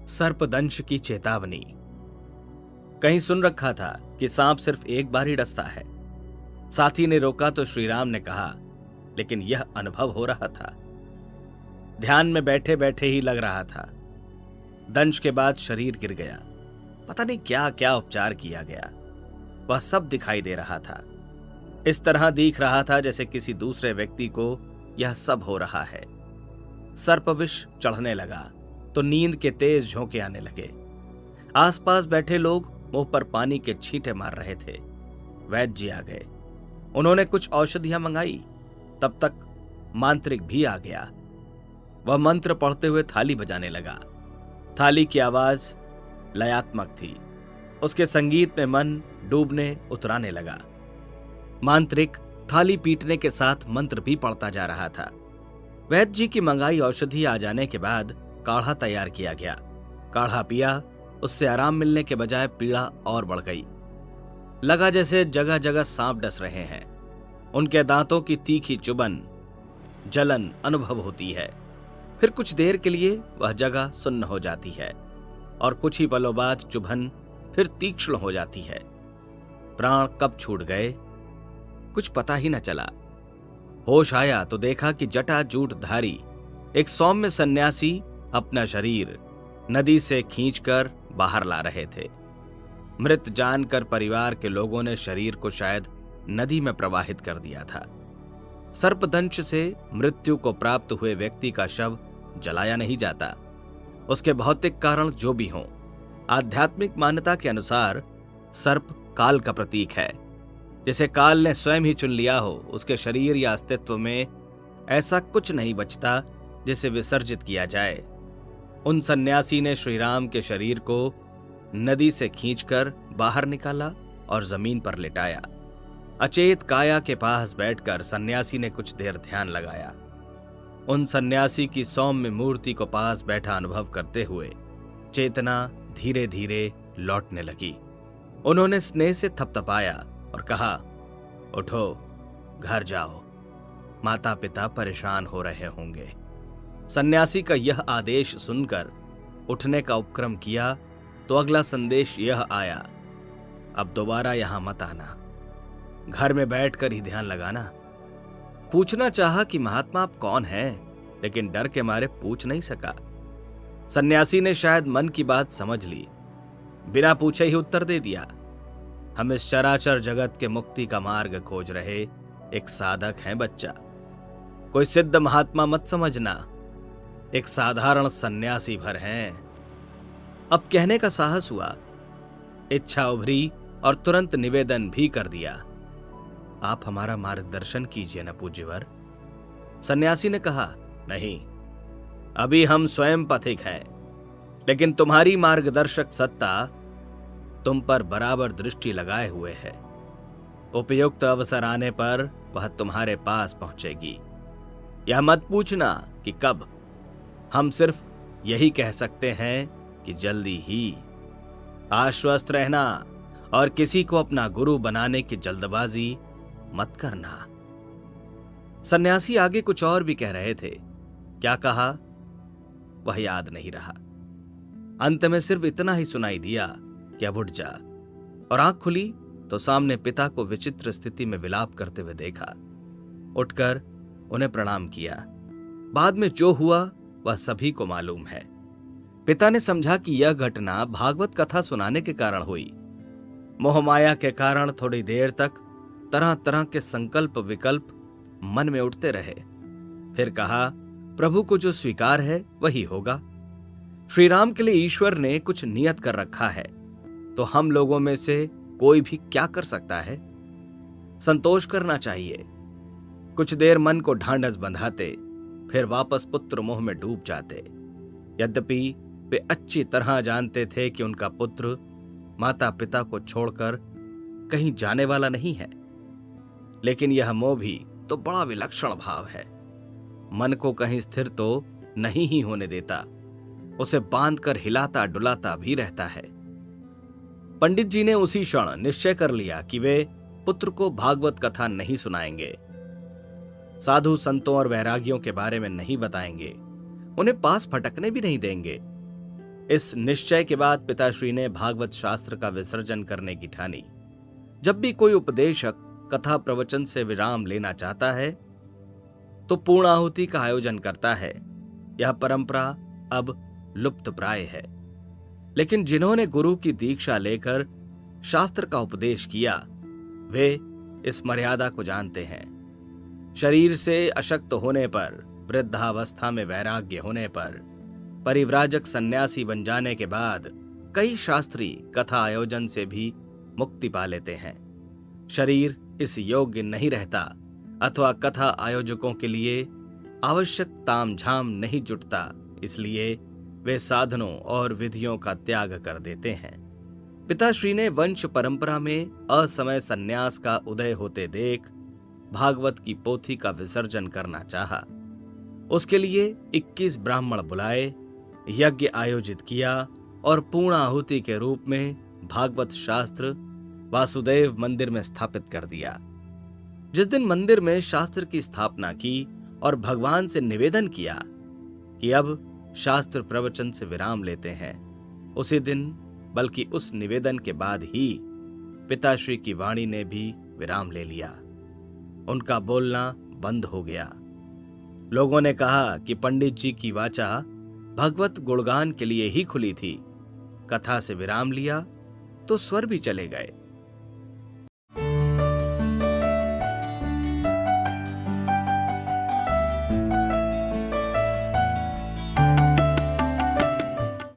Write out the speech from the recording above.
सर्पदंश की चेतावनी। कहीं सुन रखा था कि सांप सिर्फ एक बार ही डसता है। साथी ने रोका तो श्री राम ने कहा, लेकिन यह अनुभव हो रहा था। ध्यान में बैठे बैठे ही लग रहा था। दंश के बाद शरीर गिर गया। पता नहीं क्या क्या उपचार किया गया। वह सब दिखाई दे रहा था। इस तरह दिख रहा था जैसे किसी दूसरे व्यक्ति को यह सब हो रहा है। सर्पविष चढ़ने लगा तो नींद के तेज झोंके आने लगे। आसपास बैठे लोग मुंह पर पानी के छींटे मार रहे थे। वैद्य जी आ गए। उन्होंने कुछ औषधियां मंगाई। तब तक मांत्रिक भी आ गया। वह मंत्र पढ़ते हुए थाली बजाने लगा। थाली की आवाज लयात्मक थी। उसके संगीत में मन डूबने उतराने लगा। मांत्रिक थाली पीटने के साथ मंत्र भी पढ़ता जा रहा था। वैद्य जी की मंगाई औषधि आ जाने के बाद काढ़ा तैयार किया गया। काढ़ा पिया, उससे आराम मिलने के बजाय पीड़ा और बढ़ गई। लगा जैसे जगह जगह सांप डस रहे हैं। उनके दांतों की तीखी चुभन, जलन अनुभव होती है। फिर कुछ देर के लिए वह जगह सुन्न हो जाती है और कुछ ही पलों बाद चुभन फिर तीक्ष्ण हो जाती है। प्राण कब छूट गए कुछ पता ही न चला। होश आया तो देखा कि जटाजूटधारी एक सौम्य सन्यासी अपना शरीर नदी से खींचकर बाहर ला रहे थे। मृत जानकर परिवार के लोगों ने शरीर को शायद नदी में प्रवाहित कर दिया था। सर्पदंश से मृत्यु को प्राप्त हुए व्यक्ति का शव जलाया नहीं जाता। उसके भौतिक कारण जो भी हों, आध्यात्मिक मान्यता के अनुसार सर्प काल का प्रतीक है। जिसे काल ने स्वयं ही चुन लिया हो, उसके शरीर या अस्तित्व में ऐसा कुछ नहीं बचता जिसे विसर्जित किया जाए। उन सन्यासी ने श्री राम के शरीर को नदी से खींचकर बाहर निकाला और जमीन पर लिटाया। अचेत काया के पास बैठकर सन्यासी ने कुछ देर ध्यान लगाया। उन सन्यासी की सौम्य मूर्ति को पास बैठा अनुभव करते हुए चेतना धीरे धीरे लौटने लगी। उन्होंने स्नेह से थपथपाया और कहा, उठो, घर जाओ, माता पिता परेशान हो रहे होंगे। सन्यासी का यह आदेश सुनकर उठने का उपक्रम किया तो अगला संदेश यह आया, अब दोबारा यहां मत आना, घर में बैठकर ही ध्यान लगाना। पूछना चाहा कि महात्मा आप कौन हैं, लेकिन डर के मारे पूछ नहीं सका। सन्यासी ने शायद मन की बात समझ ली। बिना पूछे ही उत्तर दे दिया, हम इस चराचर जगत के मुक्ति का मार्ग खोज रहे एक साधक हैं बच्चा। कोई सिद्ध महात्मा मत समझना, एक साधारण सन्यासी भर हैं। अब कहने का साहस हुआ। इच्छा उभरी और तुरंत निवेदन भी कर दिया, आप हमारा मार्गदर्शन कीजिए न पूज्यवर। सन्यासी ने कहा, नहीं, अभी हम स्वयं पथिक हैं, लेकिन तुम्हारी मार्गदर्शक सत्ता तुम पर बराबर दृष्टि लगाए हुए है। उपयुक्त अवसर आने पर वह तुम्हारे पास पहुंचेगी। यह मत पूछना कि कब, हम सिर्फ यही कह सकते हैं कि जल्दी ही। आश्वस्त रहना और किसी को अपना गुरु बनाने की जल्दबाजी मत करना। सन्यासी आगे कुछ और भी कह रहे थे। क्या कहा वह याद नहीं रहा। अंत में सिर्फ इतना ही सुनाई दिया कि अब उठ जा। और आंख खुली तो सामने पिता को विचित्र स्थिति में विलाप करते हुए देखा। उठकर उन्हें प्रणाम किया। बाद में जो हुआ वह सभी को मालूम है। पिता ने समझा कि यह घटना भागवत कथा सुनाने के कारण हुई। मोहमाया के कारण थोड़ी देर तक तरह तरह के संकल्प विकल्प मन में उठते रहे। फिर कहा, प्रभु को जो स्वीकार है वही होगा। श्री राम के लिए ईश्वर ने कुछ नियत कर रखा है, तो हम लोगों में से कोई भी क्या कर सकता है। संतोष करना चाहिए। कुछ देर मन को ढांढस बंधाते, फिर वापस पुत्र मोह में डूब जाते। यद्यपि वे अच्छी तरह जानते थे कि उनका पुत्र माता पिता को छोड़कर कहीं जाने वाला नहीं है, लेकिन यह मोह भी तो बड़ा विलक्षण भाव है। मन को कहीं स्थिर तो नहीं ही होने देता, उसे बांधकर हिलाता डुलाता भी रहता है। पंडित जी ने उसी क्षण निश्चय कर लिया कि वे पुत्र को भागवत कथा नहीं सुनाएंगे, साधु संतों और वैरागियों के बारे में नहीं बताएंगे, उन्हें पास फटकने भी नहीं देंगे। इस निश्चय के बाद पिताश्री ने भागवत शास्त्र का विसर्जन करने की ठानी। जब भी कोई उपदेशक कथा प्रवचन से विराम लेना चाहता है तो पूर्णाहुति का आयोजन करता है। यह परंपरा अब लुप्त प्राय है, लेकिन जिन्होंने गुरु की दीक्षा लेकर शास्त्र का उपदेश किया वे इस मर्यादा को जानते हैं। शरीर से अशक्त होने पर, वृद्धावस्था में वैराग्य होने पर, परिव्राजक सन्यासी बन जाने के बाद कई शास्त्री कथा आयोजन से भी मुक्ति पा लेते हैं। शरीर इस योग्य नहीं रहता अथवा कथा आयोजकों के लिए आवश्यक तामझाम नहीं जुटता, इसलिए वे साधनों और विधियों का त्याग कर देते हैं। पिताश्री ने वंश परंपरा में असमय सन्यास का उदय होते देख भागवत की पोथी का विसर्जन करना चाहा। उसके लिए 21 ब्राह्मण बुलाए, यज्ञ आयोजित किया और पूर्णाहुति के रूप में भागवत शास्त्र वासुदेव मंदिर में स्थापित कर दिया। जिस दिन मंदिर में शास्त्र की स्थापना की और भगवान से निवेदन किया कि अब शास्त्र प्रवचन से विराम लेते हैं, उसी दिन बल्कि उस निवेदन के बाद ही पिताश्री की वाणी ने भी विराम ले लिया। उनका बोलना बंद हो गया। लोगों ने कहा कि पंडित जी की वाचा भगवत गुणगान के लिए ही खुली थी, कथा से विराम लिया तो स्वर भी चले गए।